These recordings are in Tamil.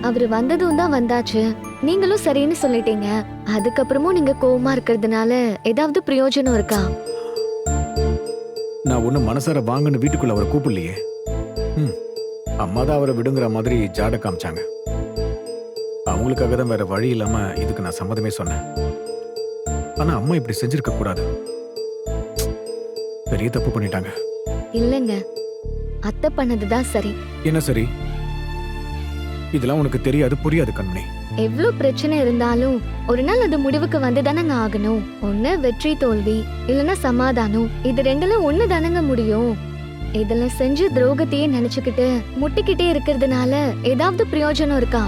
அவரு வந்ததும் தான் வந்தாச்சு. நீங்களும் சரின்னு சொல்லிட்டீங்க. அதுக்கப்புறமும் நீங்க கோவமா இருக்கிறதுனால ஏதாவது பிரயோஜனம் இருக்கா? நான் ஒன்னும் மனசார வாங்கன்னு வீட்டுக்குள்ள அவரை கூப்பிடலையே. அம்மா தான் அவரை விடுங்கிற மாதிரி ஜாட காமிச்சாங்க. அவங்களுக்காக தான் வேற வழி இல்லாம இதுக்கு நான் சம்மதமே சொன்னேன். ஆனா அம்மா இப்படி செஞ்சிருக்க கூடாது. பெரிய தப்பு பண்ணிட்டாங்க. இல்லங்க, அத்தை பண்ணதுதான் சரி. என்ன சரி? இதெல்லாம் உனக்கு தெரியாது, புரியாது கண்மணி. எவ்ளோ பிரச்சனை இருந்தாலும் ஒரு நாள் அது முடிவுக்கு வந்துதானங்க ஆகணும். ஒண்ணு வெற்றி தோல்வி, இல்லனா சமாதானம். இது ரெண்டுல ஒண்ணு தானங்க முடியும். இதுல செஞ்ச துரோகத்தையே நினைச்சுக்கிட்டு முட்டிக்கிட்டே இருக்கிறதுனால ஏதாவது பிரயோஜனம் இருக்கா?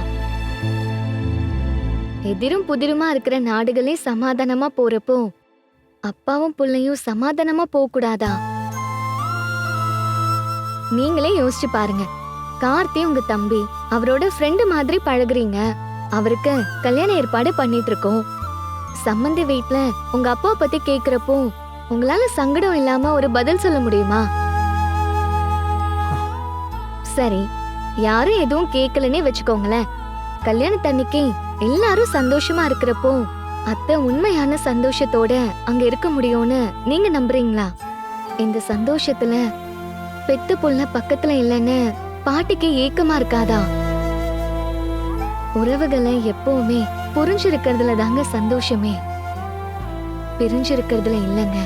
எதிரும் புதிருமா இருக்கிற நாடுகளே சமாதானமா போறப்போ அப்பாவும் புள்ளையும் சமாதானமா போக கூடாதா? நீங்களே யோசிச்சு பாருங்க. கார்த்தி உங்க தம்பி, அவரோட ஃப்ரெண்டு மாதிரி பழகுறீங்க. அவருக்கு கல்யாண ஏற்பாடு பண்ணிட்டு இருக்கோம். சம்பந்தி வீட்ல உங்க அப்பா பத்தி கேக்குறப்போ உங்களால சங்கடம் இல்லாம ஒரு பதில் சொல்ல முடியுமா? சரி, யாரும் எதுவும் கேட்கலன்னே வச்சுக்கோங்களேன். கல்யாணத்தன்னைக்கு எல்லாரும் சந்தோஷமா இருக்கிறப்போ அத்தை உண்மையான சந்தோஷத்தோட அங்க இருக்க முடியும்னு நீங்க நம்புறீங்களா? இந்த சந்தோஷத்துல பெத்து புள்ள பக்கத்துல இல்லைன்னு பாட்டிக்கு ஏக்கமா இருக்காதா? உறவுகளை எப்பவுமே புரிஞ்சிருக்கிறதுல தாங்க சந்தோஷமே, பிரிஞ்சிருக்கிறதுல இல்லைங்க.